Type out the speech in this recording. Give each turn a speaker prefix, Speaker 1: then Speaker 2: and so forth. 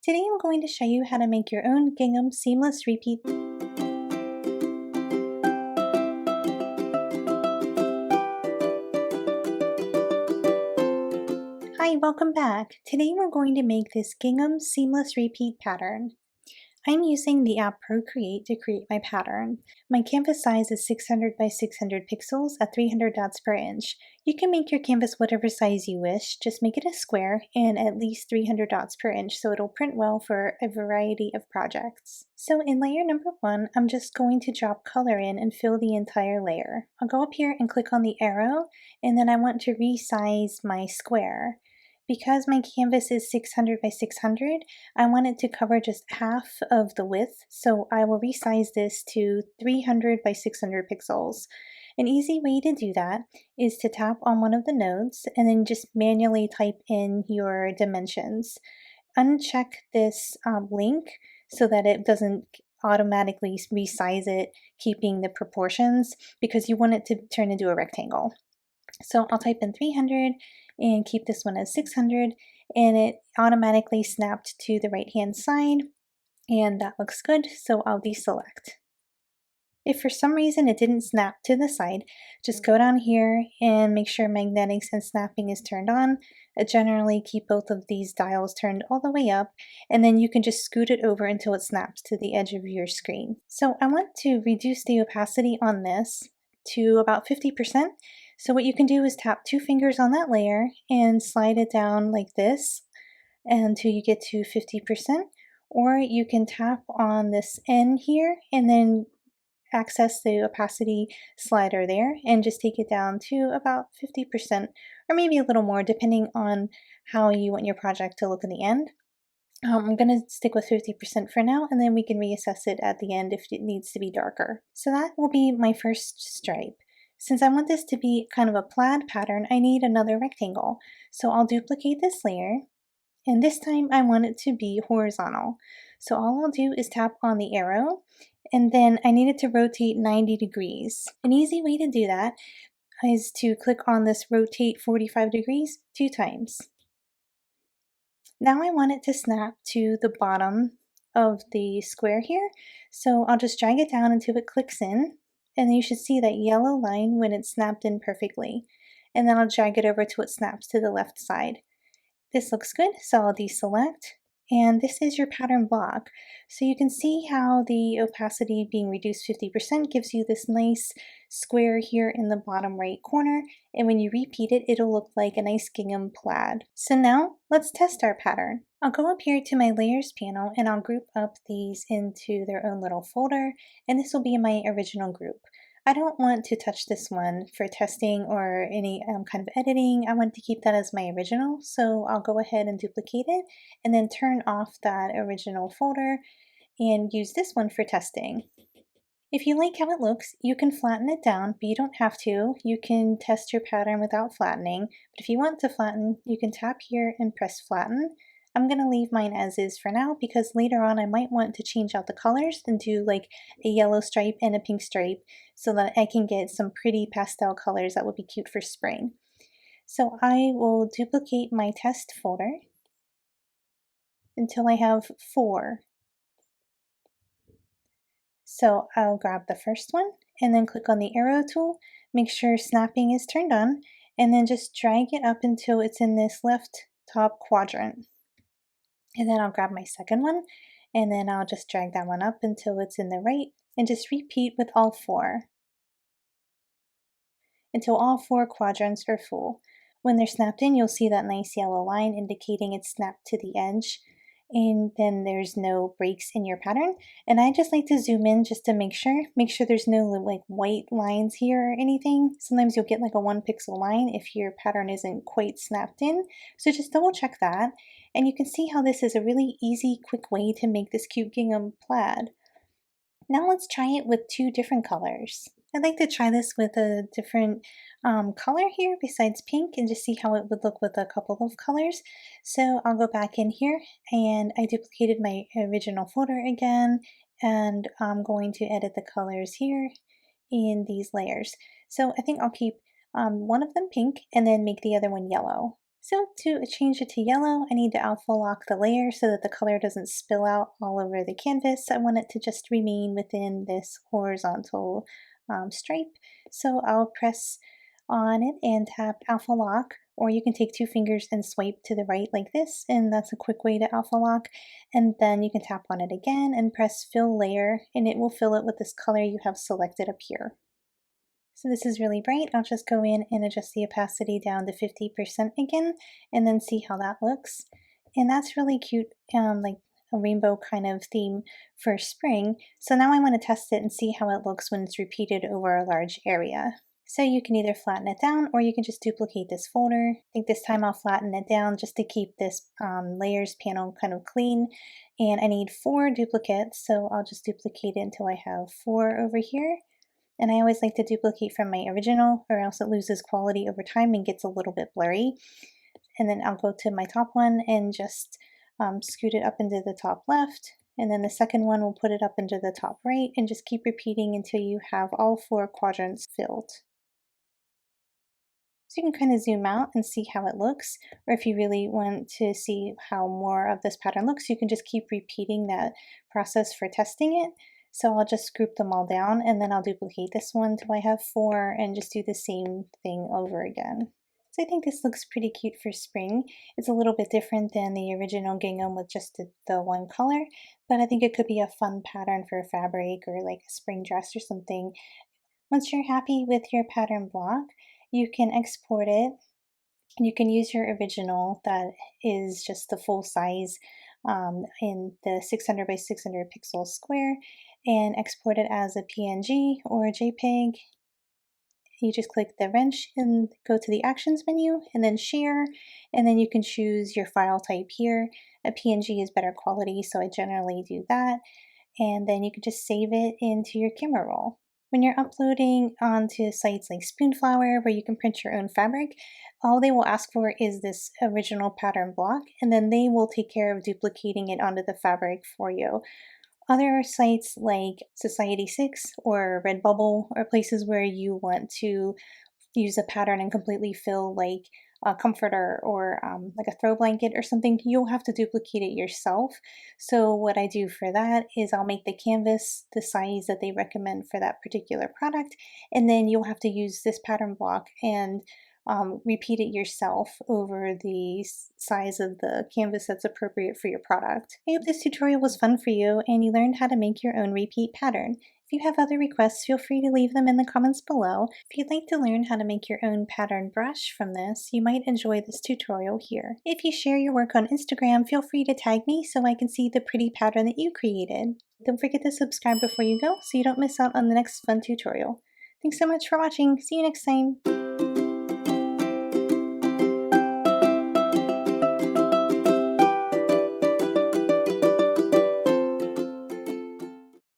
Speaker 1: Today I'm going to show you how to make your own gingham seamless repeat. Hi, welcome back. Today we're going to make this gingham seamless repeat pattern. I'm using the app Procreate to create my pattern. My canvas size is 600 by 600 pixels at 300 dots per inch. You can make your canvas whatever size you wish, just make it a square and at least 300 dots per inch so it'll print well for a variety of projects. So in layer number 1, I'm just going to drop color in and fill the entire layer. I'll go up here and click on the arrow, and then I want to resize my square. Because my canvas is 600 by 600, I want it to cover just half of the width, so I will resize this to 300 by 600 pixels. An easy way to do that is to tap on one of the nodes and then just manually type in your dimensions. Uncheck this link so that it doesn't automatically resize it, keeping the proportions, because you want it to turn into a rectangle. So I'll type in 300 and keep this one as 600, and it automatically snapped to the right hand side, and that looks good, so I'll deselect. If for some reason it didn't snap to the side, just go down here and make sure magnetics and snapping is turned on. Generally keep both of these dials turned all the way up, and then you can just scoot it over until it snaps to the edge of your screen. So I want to reduce the opacity on this to about 50%. So what you can do is tap 2 fingers on that layer and slide it down like this until you get to 50%. Or you can tap on this N here and then access the opacity slider there and just take it down to about 50% or maybe a little more depending on how you want your project to look in the end. I'm going to stick with 50% for now, and then we can reassess it at the end if it needs to be darker. So that will be my first stripe. Since I want this to be kind of a plaid pattern, I need another rectangle. So I'll duplicate this layer, and this time I want it to be horizontal. So all I'll do is tap on the arrow, and then I need it to rotate 90 degrees. An easy way to do that is to click on this rotate 45 degrees 2 times. Now I want it to snap to the bottom of the square here, so I'll just drag it down until it clicks in, and you should see that yellow line when it's snapped in perfectly. And then I'll drag it over till it snaps to the left side. This looks good, so I'll deselect. And this is your pattern block. So you can see how the opacity being reduced 50% gives you this nice square here in the bottom right corner. And when you repeat it, it'll look like a nice gingham plaid. So now let's test our pattern. I'll go up here to my layers panel and I'll group up these into their own little folder. And this will be my original group. I don't want to touch this one for testing or any kind of editing. I want to keep that as my original, so I'll go ahead and duplicate it and then turn off that original folder and use this one for testing. If you like how it looks, you can flatten it down, but you don't have to. You can test your pattern without flattening, but if you want to flatten, you can tap here and press flatten. I'm going to leave mine as is for now because later on I might want to change out the colors and do like a yellow stripe and a pink stripe so that I can get some pretty pastel colors that would be cute for spring. So I will duplicate my test folder until I have 4. So I'll grab the first one and then click on the arrow tool, make sure snapping is turned on, and then just drag it up until it's in this left top quadrant. And then I'll grab my second one, and then I'll just drag that one up until it's in the right, and just repeat with all 4 until all 4 quadrants are full. When they're snapped in, you'll see that nice yellow line indicating it's snapped to the edge, and then there's no breaks in your pattern. And I just like to zoom in just to make sure there's no like white lines here or anything. Sometimes you'll get like a 1 pixel line if your pattern isn't quite snapped in. So just double check that. And you can see how this is a really easy, quick way to make this cute gingham plaid. Now let's try it with 2 different colors. I'd like to try this with a different color here besides pink and just see how it would look with a couple of colors. So I'll go back in here and I duplicated my original folder again, and I'm going to edit the colors here in these layers. So I think I'll keep one of them pink and then make the other one yellow. So to change it to yellow, I need to alpha lock the layer so that the color doesn't spill out all over the canvas. I want it to just remain within this horizontal stripe. So I'll press on it and tap alpha lock, or you can take two fingers and swipe to the right like this, and that's a quick way to alpha lock. And then you can tap on it again and press fill layer, and it will fill it with this color you have selected up here. So this is really bright. I'll just go in and adjust the opacity down to 50% again, and then see how that looks. And that's really cute, like a rainbow kind of theme for spring. So now I want to test it and see how it looks when it's repeated over a large area. So you can either flatten it down or you can just duplicate this folder. I think this time I'll flatten it down just to keep this layers panel kind of clean. And I need 4 duplicates, so I'll just duplicate it until I have 4 over here. And I always like to duplicate from my original or else it loses quality over time and gets a little bit blurry. And then I'll go to my top one and just scoot it up into the top left. And then the second one will put it up into the top right and just keep repeating until you have all 4 quadrants filled. So you can kind of zoom out and see how it looks, or if you really want to see how more of this pattern looks, you can just keep repeating that process for testing it. So I'll just group them all down and then I'll duplicate this one till I have 4 and just do the same thing over again. So I think this looks pretty cute for spring. It's a little bit different than the original gingham with just the one color, but I think it could be a fun pattern for a fabric or like a spring dress or something. Once you're happy with your pattern block, you can export it. You can use your original that is just the full size in the 600 by 600 pixel square and export it as a PNG or a JPEG. You just click the wrench and go to the actions menu and then share, and then you can choose your file type here. A PNG is better quality, so I generally do that. And then you can just save it into your camera roll. When you're uploading onto sites like Spoonflower, where you can print your own fabric, all they will ask for is this original pattern block, and then they will take care of duplicating it onto the fabric for you. Other sites like Society6 or Redbubble are places where you want to use a pattern and completely fill like a comforter or like a throw blanket or something. You'll have to duplicate it yourself. So what I do for that is I'll make the canvas the size that they recommend for that particular product, and then you'll have to use this pattern block and repeat it yourself over the size of the canvas that's appropriate for your product. I hope this tutorial was fun for you and you learned how to make your own repeat pattern. If you have other requests, feel free to leave them in the comments below. If you'd like to learn how to make your own pattern brush from this, you might enjoy this tutorial here. If you share your work on Instagram, feel free to tag me so I can see the pretty pattern that you created. Don't forget to subscribe before you go so you don't miss out on the next fun tutorial. Thanks so much for watching. See you next time.